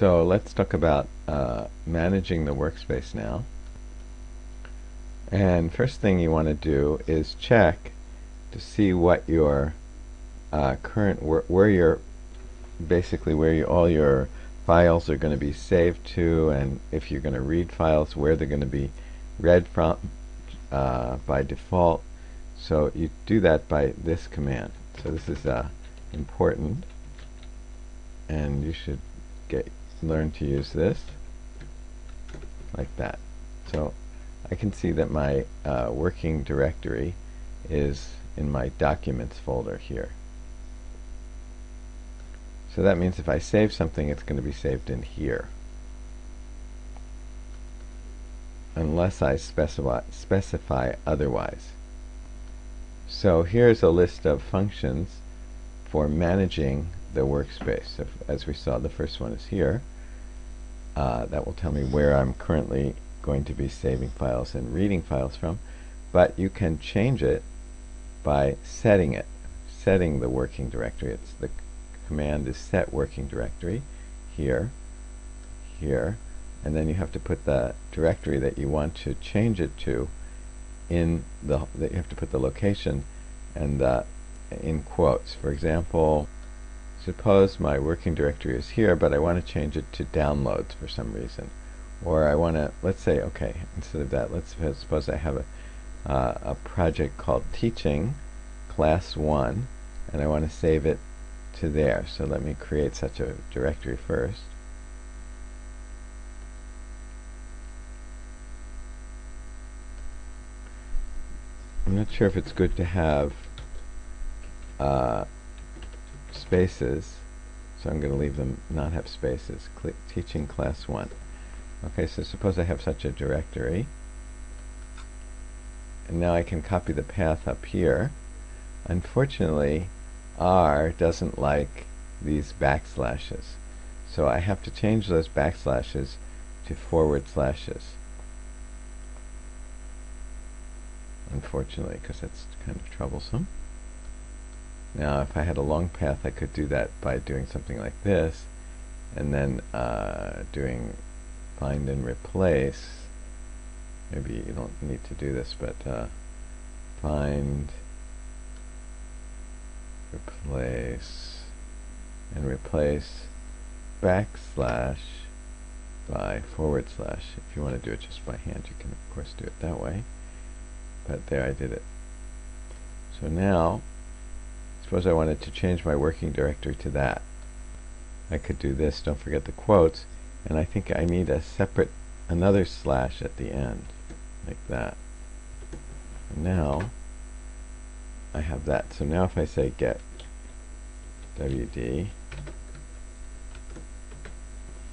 So let's talk about managing the workspace now. And first thing you want to do is check to see what your current where your basically all your files are going to be saved to, and if you're going to read files, where they're going to be read from by default. So you do that by this command. So this is important, and you should learn to use this like that. So I can see that my working directory is in my documents folder here. So that means if I save something, it's going to be saved in here, unless I specify otherwise. So here's a list of functions for managing the workspace. So as we saw, the first one is here. That will tell me where I'm currently going to be saving files and reading files from, but you can change it by setting the working directory. It's the command is set working directory here, and then you have to put the directory that you want to change it to in you have to put the location and in quotes. For example, suppose my working directory is here, but I want to change it to downloads for some reason. Or I want to, let's say, okay, instead of that, let's suppose I have a project called Teaching Class 1, and I want to save it to there. So let me create such a directory first. I'm not sure if it's good to have spaces, so I'm going to leave them not have spaces. Teaching Class 1. Okay, so suppose I have such a directory, and now I can copy the path up here. Unfortunately, R doesn't like these backslashes, so I have to change those backslashes to forward slashes. Unfortunately, because it's kind of troublesome. Now, if I had a long path, I could do that by doing something like this, and then doing find and replace. Maybe you don't need to do this, but find, replace, and replace backslash by forward slash. If you want to do it just by hand, you can of course do it that way. But there, I did it. So now, suppose I wanted to change my working directory to that. I could do this, don't forget the quotes, and I think I need another slash at the end, like that. And now, I have that. So now if I say get wd,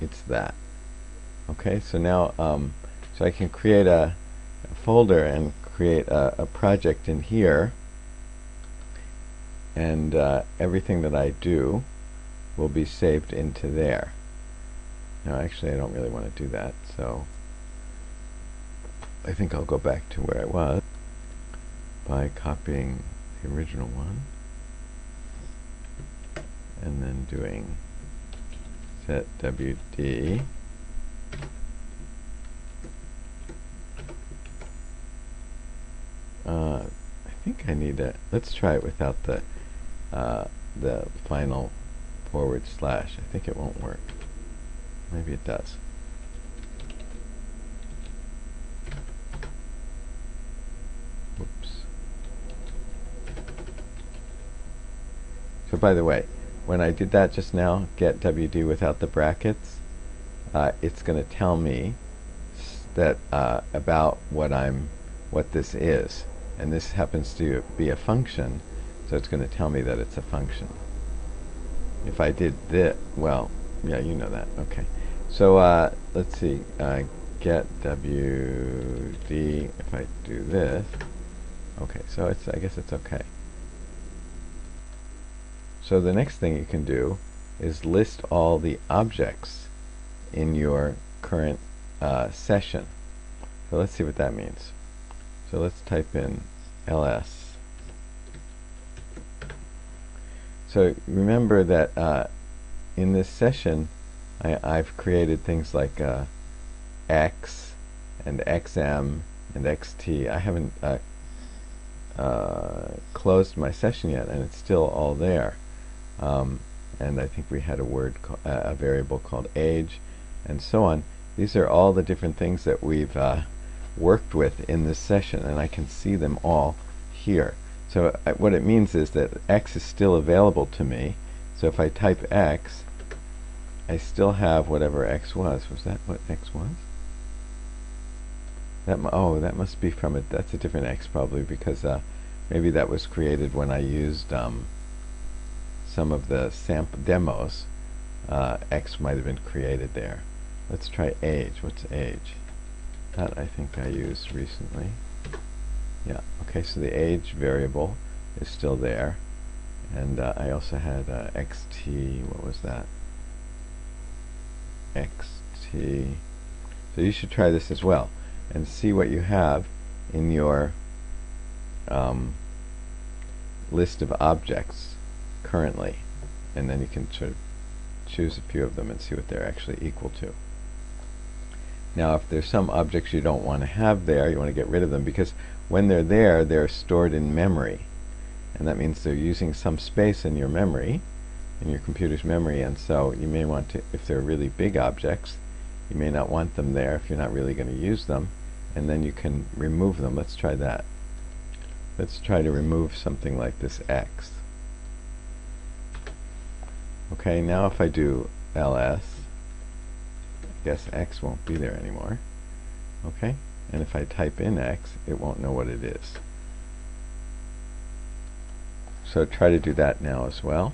it's that. Okay, so now, so I can create a folder and create a project in here, and everything that I do will be saved into there. Now actually I don't really want to do that, so I think I'll go back to where I was by copying the original one and then doing set wd I think I need to, let's try it without the final forward slash. I think it won't work. Maybe it does. Whoops. So by the way, when I did that just now, get wd without the brackets, it's going to tell me that about what this is. And this happens to be a function, so it's going to tell me that it's a function. If I did this, well, yeah, you know that. Okay. So let's see. Get wd. If I do this, okay. So I guess it's okay. So the next thing you can do is list all the objects in your current session. So let's see what that means. So let's type in ls. So remember that in this session I've created things like X and XM and XT. I haven't closed my session yet, and it's still all there. And I think we had a variable called age, and so on. These are all the different things that we've worked with in this session, and I can see them all here. So what it means is that X is still available to me. So if I type X, I still have whatever X was. Was that what X was? That must be from it. That's a different X probably, because maybe that was created when I used some of the sample demos. X might have been created there. Let's try age. What's age? That I think I used recently. Yeah. Okay. So the age variable is still there, and I also had xt. What was that? xt. So you should try this as well and see what you have in your list of objects currently, and then you can sort of choose a few of them and see what they're actually equal to. Now if there's some objects you don't want to have there, you want to get rid of them, because when they're there, they're stored in memory, and that means they're using some space in your memory, in your computer's memory, and so you may want to, if they're really big objects, you may not want them there if you're not really going to use them, and then you can remove them. Let's try that. Let's try to remove something like this X. Okay, now if I do ls, I guess X won't be there anymore. Okay, and if I type in X, it won't know what it is. So try to do that now as well.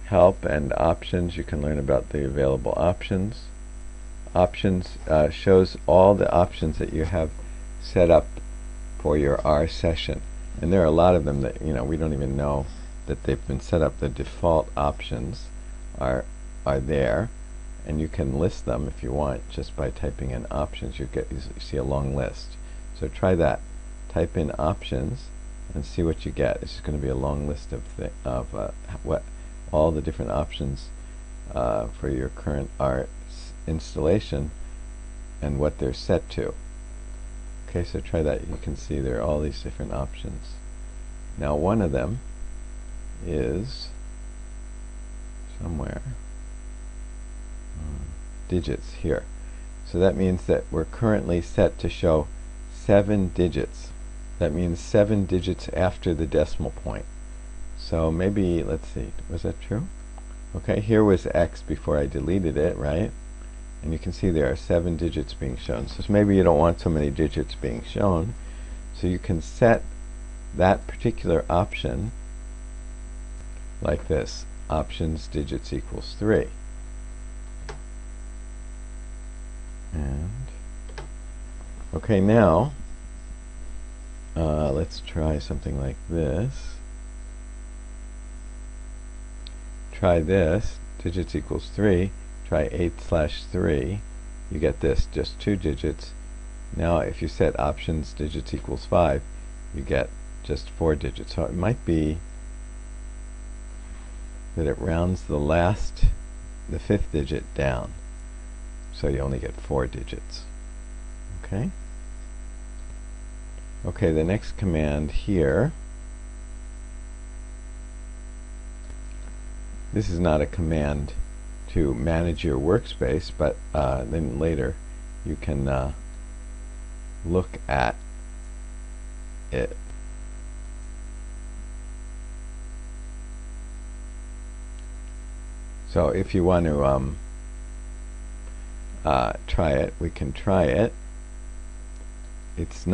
Help and options, you can learn about the available options. Options shows all the options that you have set up for your R session, and there are a lot of them that we don't even know that they've been set up. The default options are there, and you can list them if you want just by typing in options. You see a long list. So try that. Type in options and see what you get. It's going to be a long list of what all the different options for your current R installation and what they're set to. Okay, so try that. You can see there are all these different options. Now one of them is somewhere digits here. So that means that we're currently set to show 7 digits. That means 7 digits after the decimal point. So maybe, let's see, was that true? Okay, here was X before I deleted it, right? And you can see there are 7 digits being shown. So maybe you don't want so many digits being shown. So you can set that particular option like this. Options digits equals 3. And okay, now let's try something like this. Try this. Digits equals 3. Try 8/3. You get this, just 2 digits. Now if you set options digits equals 5, you get just 4 digits. So it might be that it rounds the 5th digit down. So you only get 4 digits. Okay? Okay, the next command here. This is not a command to manage your workspace, but then later you can look at it. So if you want to try it, we can try it. It's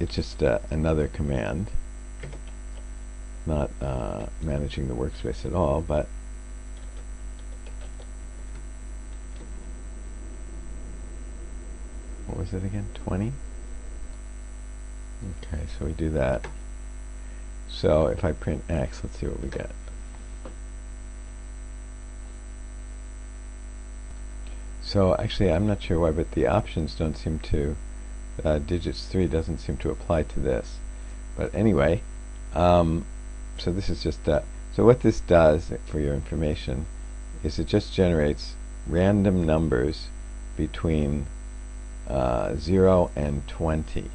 just another command, not managing the workspace at all, but what was it again? 20? Okay, so we do that. So if I print X, let's see what we get. So actually, I'm not sure why, but the options don't seem to, digits 3 doesn't seem to apply to this. But anyway, so this is just, so what this does, for your information, is it just generates random numbers between 0 and 20.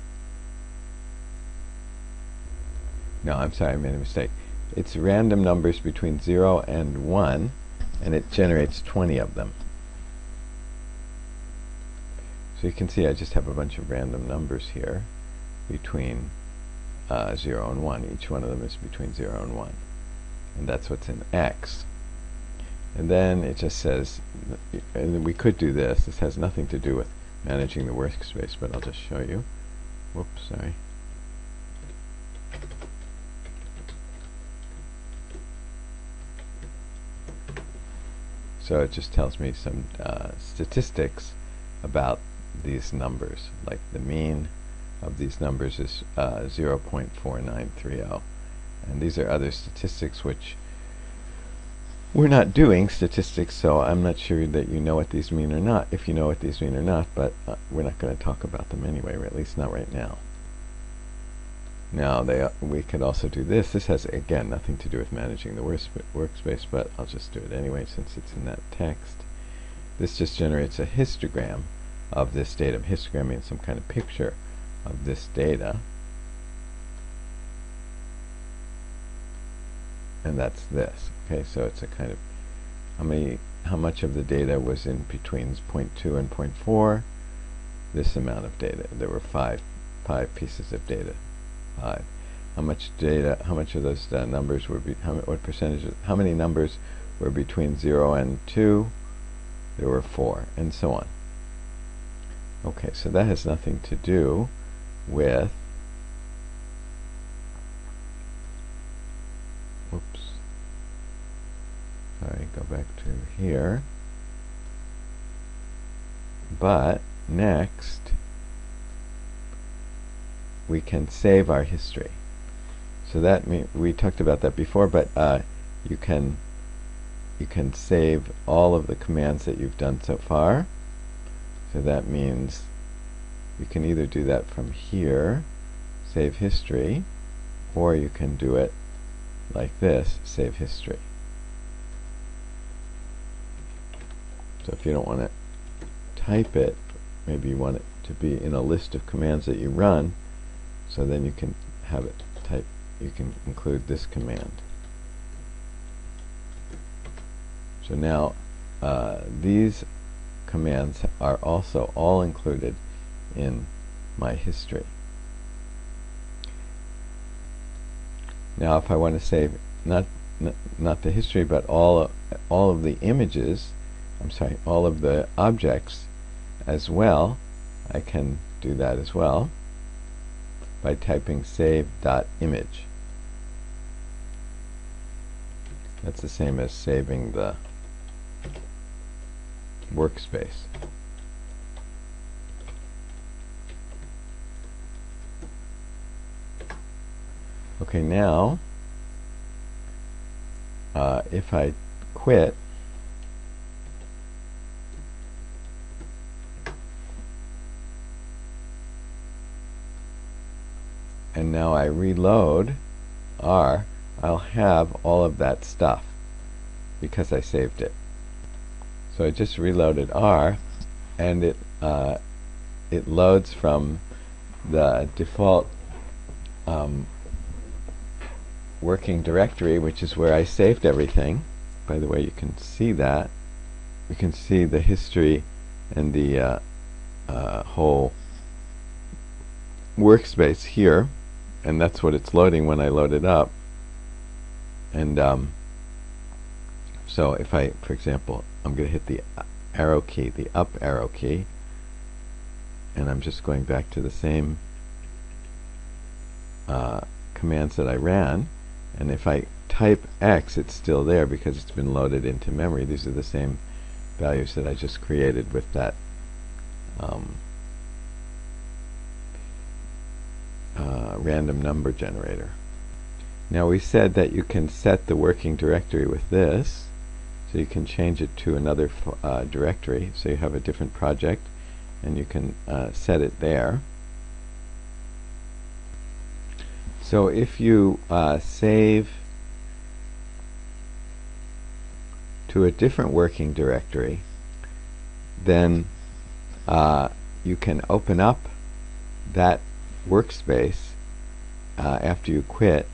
No, I'm sorry, I made a mistake. It's random numbers between 0 and 1, and it generates 20 of them. So you can see I just have a bunch of random numbers here between 0 and 1. Each one of them is between 0 and 1. And that's what's in X. And then it just says, and we could do this. This has nothing to do with managing the workspace, but I'll just show you. Whoops, sorry. So it just tells me some statistics about these numbers. Like the mean of these numbers is 0.4930. And these are other statistics which we're not doing statistics, so I'm not sure that you know what these mean or not, if you know what these mean or not, but we're not going to talk about them anyway, or at least not right now. Now, we could also do this. This has, again, nothing to do with managing the workspace, but I'll just do it anyway since it's in that text. This just generates a histogram of this data. Histogram means some kind of picture of this data. And that's this. Okay, so it's a kind of how much of the data was in between 0.2 and 0.4. This amount of data. There were five pieces of data. 5. How much of those numbers were what percentage? How many numbers were between 0 and 2? There were 4, and so on. Okay, so that has nothing to do with. Oops. Sorry, go back to here. But next, we can save our history. So that we talked about that before, but you can save all of the commands that you've done so far. So that means you can either do that from here, save history, or you can do it like this, save history. So if you don't want to type it, maybe you want it to be in a list of commands that you run, so then you can have it type, you can include this command. So now these commands are also all included in my history. Now if I want to save not the history, but all of the images, I'm sorry, all of the objects as well, I can do that as well by typing save.image. That's the same as saving the workspace. Okay, now if I quit, and now I reload R, I'll have all of that stuff because I saved it. So I just reloaded R, and it loads from the default working directory, which is where I saved everything. By the way, you can see that. You can see the history and the whole workspace here, and that's what it's loading when I load it up. And so if I, for example, I'm going to hit the arrow key, the up arrow key, and I'm just going back to the same commands that I ran, and if I type X, it's still there because it's been loaded into memory. These are the same values that I just created with that random number generator. Now we said that you can set the working directory with this, so you can change it to another directory, so you have a different project and you can set it there. So if you save to a different working directory, then you can open up that workspace after you quit.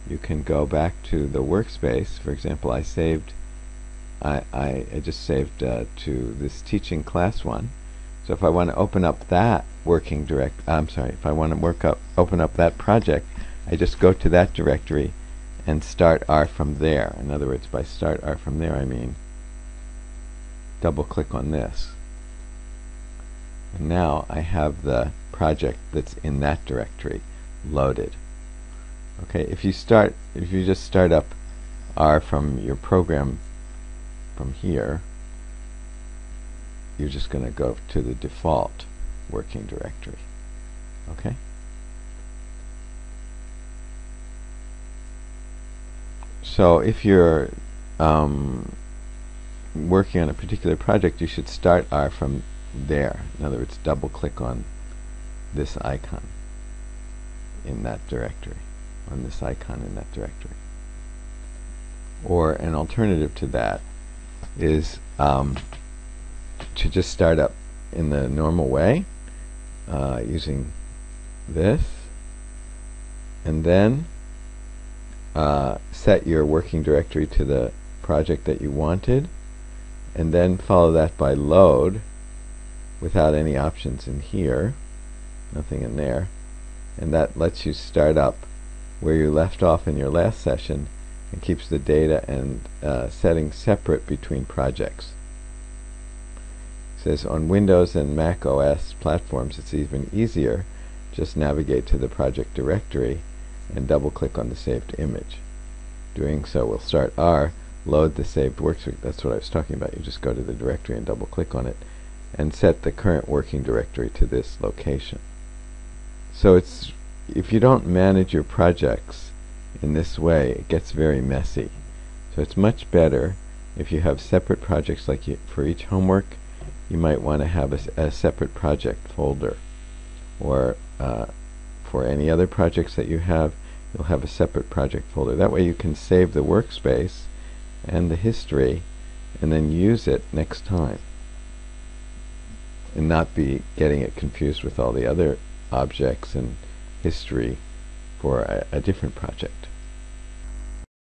You can go back to the workspace. For example, I just saved to this teaching class one. So if I want to open up that if I want to open up that project, I just go to that directory and start R from there. In other words, by start R from there, I mean double click on this. And now I have the project that's in that directory loaded. Okay, if you just start up R from your program from here, you're just going to go to the default working directory. Okay? So if you're working on a particular project, you should start R from there. In other words, double click on this icon in that directory, on this icon in that directory. Or an alternative to that is to just start up in the normal way using this, and then set your working directory to the project that you wanted, and then follow that by load without any options in here, nothing in there, and that lets you start up where you left off in your last session and keeps the data and settings separate between projects. It says on Windows and Mac OS platforms it's even easier. Just navigate to the project directory and double click on the saved image. Doing so will start R, load the saved workspace. That's what I was talking about. You just go to the directory and double click on it and set the current working directory to this location. So if you don't manage your projects in this way, it gets very messy. So it's much better if you have separate projects. Like for each homework, you might want to have a separate project folder, or for any other projects that you have, you'll have a separate project folder. That way you can save the workspace and the history and then use it next time, and not be getting it confused with all the other objects and history for a different project.